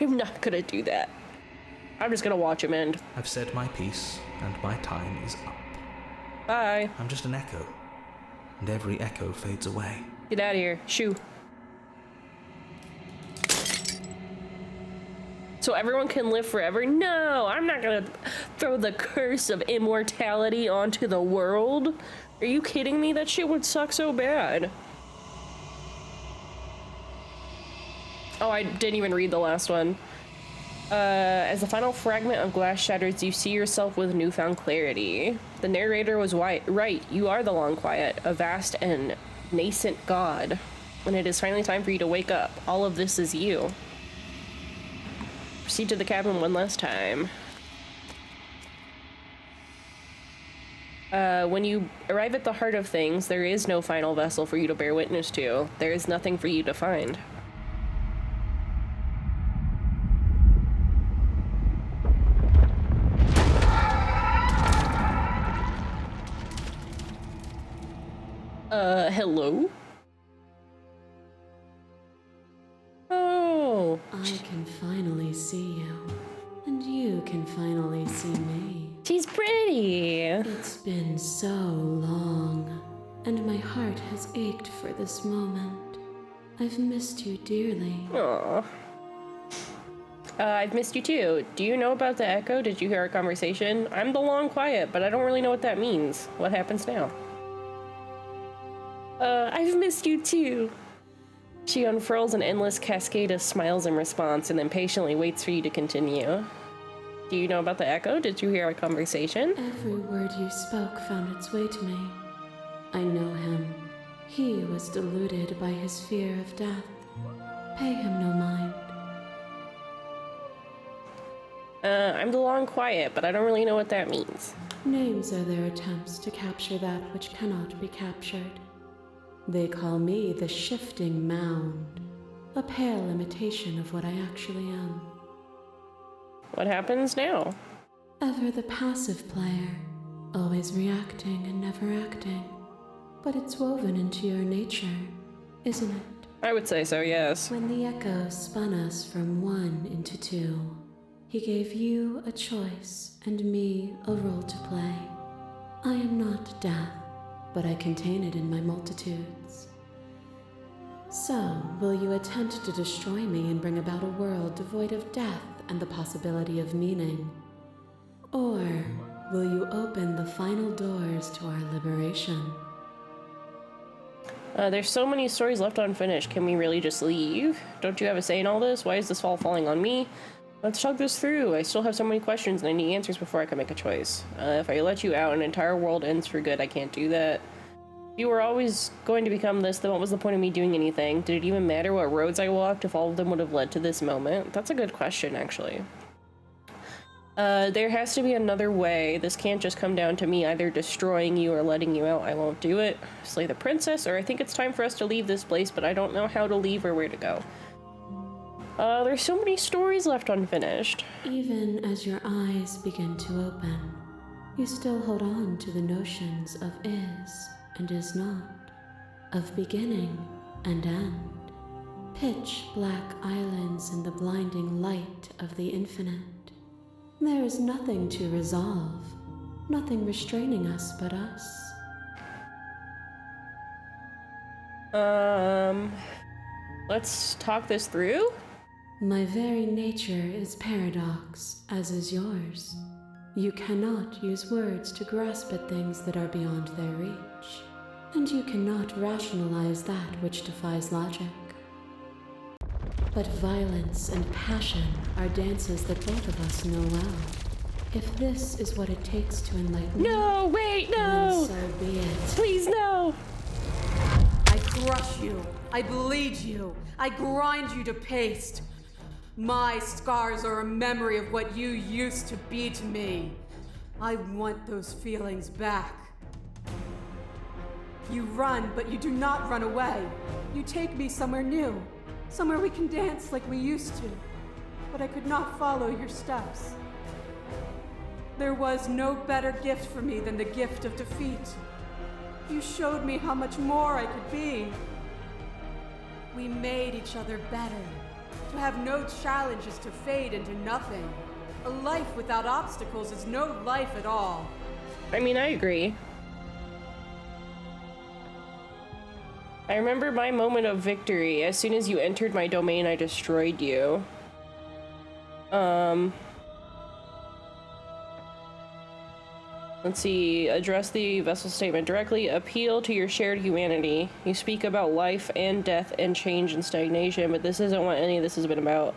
I'm not gonna do that. I'm just gonna watch him end. I've said my piece, and my time is up. Bye. I'm just an echo, and every echo fades away. Get out of here. Shoo. So everyone can live forever? No, I'm not gonna throw the curse of immortality onto the world. Are you kidding me? That shit would suck so bad. Oh, I didn't even read the last one. As the final fragment of glass shatters, you see yourself with newfound clarity. The narrator was right. You are the Long Quiet, a vast and nascent god. And it is finally time for you to wake up. All of this is you. Proceed to the cabin one last time. When you arrive at the heart of things, there is no final vessel for you to bear witness to. There is nothing for you to find. Hello? Oh. I can finally see you, and you can finally see me. She's pretty. It's been so long, and my heart has ached for this moment. I've missed you dearly. Aw. I've missed you too. Do you know about the echo? Did you hear our conversation? I'm the Long Quiet, but I don't really know what that means. What happens now? I've missed you too. She unfurls an endless cascade of smiles in response and then patiently waits for you to continue. Do you know about the echo? Did you hear our conversation? Every word you spoke found its way to me. I know him. He was deluded by his fear of death. Pay him no mind. I'm the Long Quiet, but I don't really know what that means. Names are their attempts to capture that which cannot be captured. They call me the Shifting Mound, a pale imitation of what I actually am. What happens now? Ever the passive player, always reacting and never acting. But it's woven into your nature, isn't it? I would say so, yes. When the echo spun us from one into two, he gave you a choice and me a role to play. I am not death, but I contain it in my multitudes. So, will you attempt to destroy me and bring about a world devoid of death and the possibility of meaning? Or will you open the final doors to our liberation There's so many stories left unfinished. Can we really just leave? Don't you have a say in all this? Why is this all falling on me? Let's talk this through. I still have so many questions and I need answers before I can make a choice. If I let you out, an entire world ends for good. I can't do that. If you were always going to become this, then what was the point of me doing anything? Did it even matter what roads I walked if all of them would have led to this moment? That's a good question, actually. There has to be another way. This can't just come down to me either destroying you or letting you out. I won't do it. Slay the princess, or I think it's time for us to leave this place, but I don't know how to leave or where to go. There's so many stories left unfinished. Even as your eyes begin to open, you still hold on to the notions of is and is not, of beginning and end, pitch black islands in the blinding light of the infinite. There is nothing to resolve, nothing restraining us but us. Let's talk this through? My very nature is paradox, as is yours. You cannot use words to grasp at things that are beyond their reach, and you cannot rationalize that which defies logic. But violence and passion are dances that both of us know well. If this is what it takes to enlighten No, wait, no! then so be it. Please, no! I crush you. I bleed you. I grind you to paste. My scars are a memory of what you used to be to me. I want those feelings back. You run, but you do not run away. You take me somewhere new. Somewhere we can dance like we used to. But I could not follow your steps. There was no better gift for me than the gift of defeat. You showed me how much more I could be. We made each other better. To have no challenge is to fade into nothing. A life without obstacles is no life at all. I mean, I agree. I remember my moment of victory. As soon as you entered my domain, I destroyed you. Let's see. Address the vessel statement directly. Appeal to your shared humanity. You speak about life and death and change and stagnation, but this isn't what any of this has been about.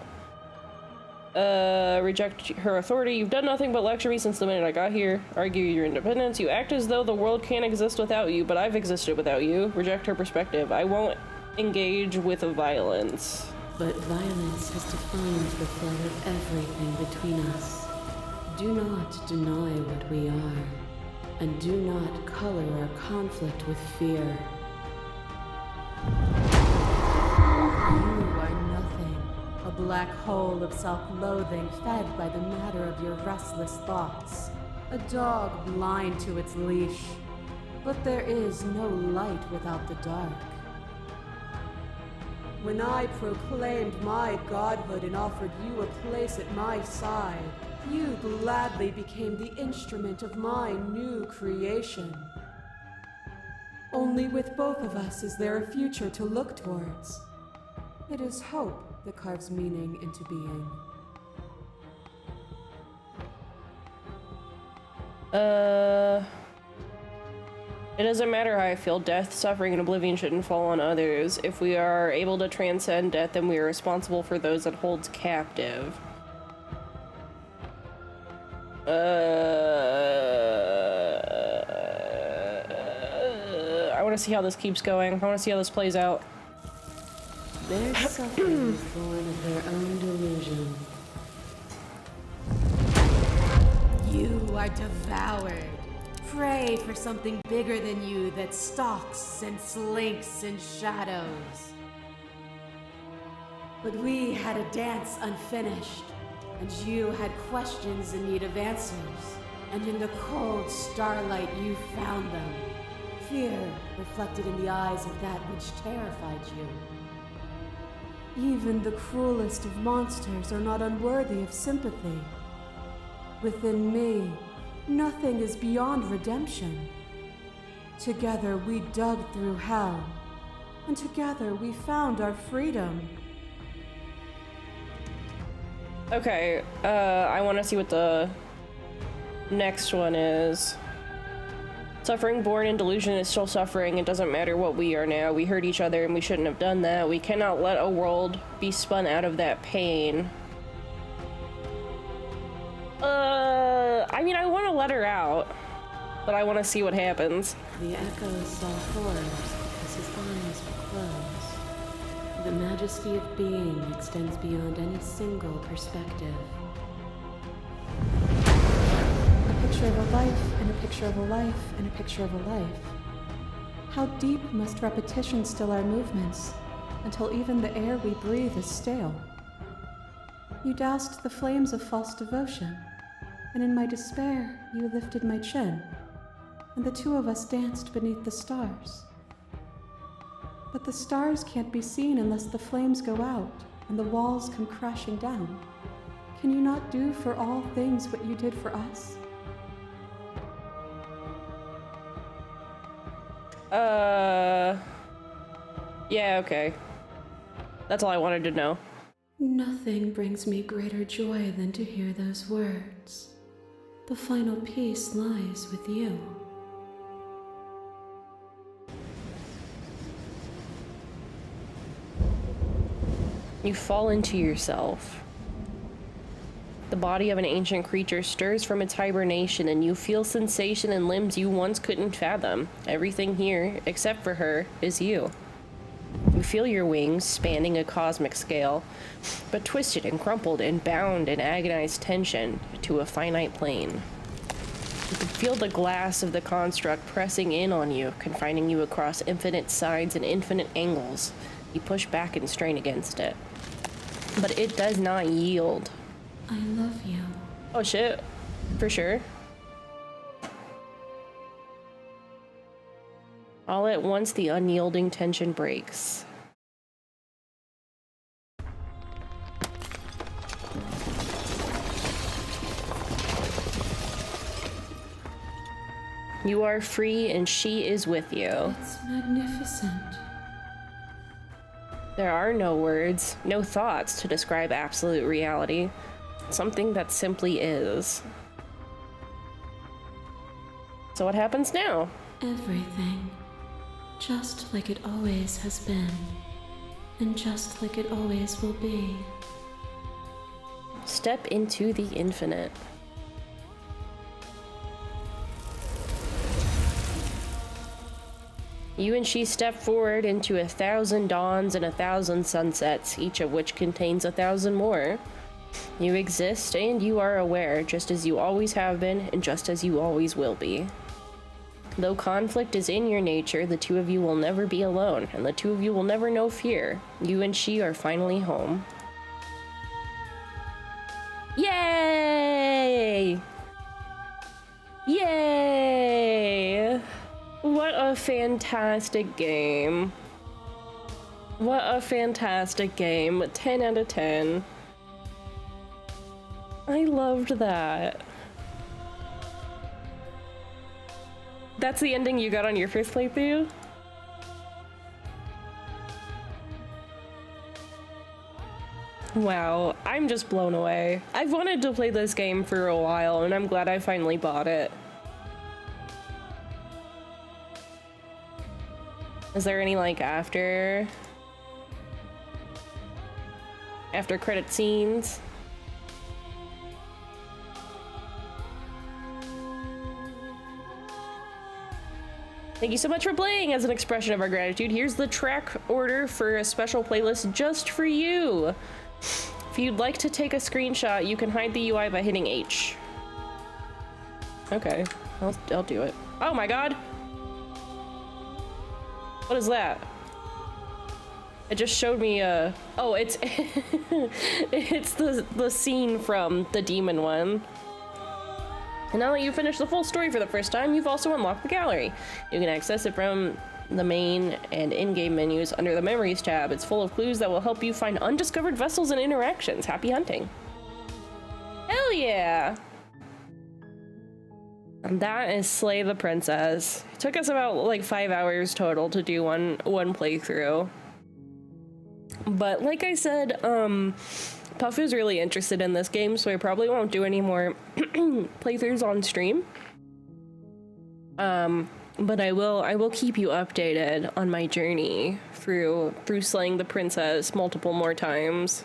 Reject her authority. You've done nothing but lecture me since the minute I got here. Argue your independence. You act as though the world can't exist without you, but I've existed without you. Reject her perspective. I won't engage with violence. But violence has defined the flood of everything between us. Do not deny what we are, and do not color our conflict with fear. You are nothing. A black hole of self-loathing fed by the matter of your restless thoughts. A dog blind to its leash. But there is no light without the dark. When I proclaimed my godhood and offered you a place at my side, you gladly became the instrument of my new creation. Only with both of us is there a future to look towards. It is hope that carves meaning into being. It doesn't matter how I feel. Death, suffering, and oblivion shouldn't fall on others. If we are able to transcend death, then we are responsible for those that holds captive. I want to see how this keeps going. I want to see how this plays out. Their suffering is born of their own delusion. You are devoured. Pray for something bigger than you that stalks and slinks in shadows. But we had a dance unfinished, and you had questions in need of answers. And in the cold starlight you found them. Fear reflected in the eyes of that which terrified you. Even the cruelest of monsters are not unworthy of sympathy. Within me, nothing is beyond redemption. Together we dug through hell, and together we found our freedom. Okay, I want to see what the next one is. Suffering born in delusion is still suffering. It doesn't matter what we are now. We hurt each other and we shouldn't have done that. We cannot let a world be spun out of that pain. I mean, I want to let her out, but I want to see what happens. The echoes saw horrors because his eyes were closed. The majesty of being extends beyond any single perspective. A picture of a life, and a picture of a life, and a picture of a life. How deep must repetition still our movements, until even the air we breathe is stale? You doused the flames of false devotion, and in my despair you lifted my chin, and the two of us danced beneath the stars. But the stars can't be seen unless the flames go out and the walls come crashing down. Can you not do for all things what you did for us? Yeah, okay. That's all I wanted to know. Nothing brings me greater joy than to hear those words. The final peace lies with you. You fall into yourself. The body of an ancient creature stirs from its hibernation, and you feel sensation in limbs you once couldn't fathom. Everything here, except for her, is you. You feel your wings spanning a cosmic scale, but twisted and crumpled and bound in agonized tension to a finite plane. You can feel the glass of the construct pressing in on you, confining you across infinite sides and infinite angles. You push back and strain against it, but it does not yield. I love you. Oh shit, for sure. All at once, the unyielding tension breaks. You are free and she is with you. It's magnificent. There are no words, no thoughts to describe absolute reality. Something that simply is. So what happens now? Everything. Just like it always has been. And just like it always will be. Step into the infinite. You and she step forward into 1,000 dawns and 1,000 sunsets, each of which contains 1,000 more. You exist and you are aware, just as you always have been and just as you always will be. Though conflict is in your nature, the two of you will never be alone, and the two of you will never know fear. You and she are finally home. Yay! Yay! What a fantastic game. What a fantastic game. 10 out of 10. I loved that. That's the ending you got on your first playthrough? Wow, I'm just blown away. I've wanted to play this game for a while, and I'm glad I finally bought it. Is there any, like, after credit scenes? Thank you so much for playing. As an expression of our gratitude, here's the track order for a special playlist just for you. If you'd like to take a screenshot, you can hide the UI by hitting H. Okay, I'll do it. Oh my god! What is that? It just showed me oh, it's it's the scene from the demon one. And now that you've finished the full story for the first time, you've also unlocked the gallery. You can access it from the main and in-game menus under the Memories tab. It's full of clues that will help you find undiscovered vessels and interactions. Happy hunting. Hell yeah! And that is Slay the Princess. It took us about like 5 hours total to do one playthrough. But like I said, Puff is really interested in this game, so I probably won't do any more playthroughs on stream. But I will keep you updated on my journey through slaying the princess multiple more times.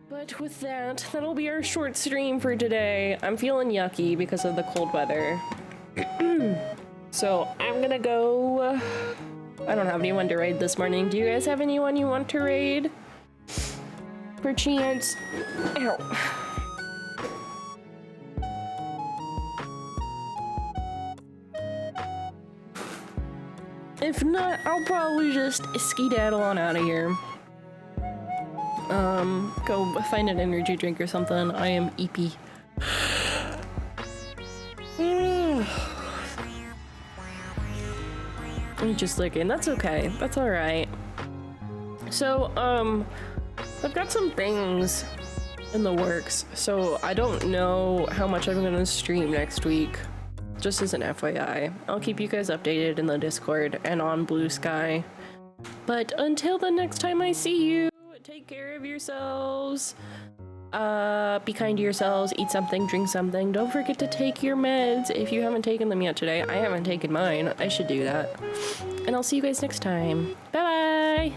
But with that, that'll be our short stream for today. I'm feeling yucky because of the cold weather. So I'm gonna go. I don't have anyone to raid this morning. Do you guys have anyone you want to raid? Perchance. Ow. If not, I'll probably just skedaddle on out of here. Go find an energy drink or something. I am EP. I'm just looking. That's okay. That's alright. So, I've got some things in the works, so I don't know how much I'm gonna stream next week. Just as an FYI. I'll keep you guys updated in the Discord and on Blue Sky. But until the next time I see you, take care of yourselves. Be kind to yourselves, eat something, drink something. Don't forget to take your meds if you haven't taken them yet today. I haven't taken mine. I should do that. And I'll see you guys next time. Bye-bye!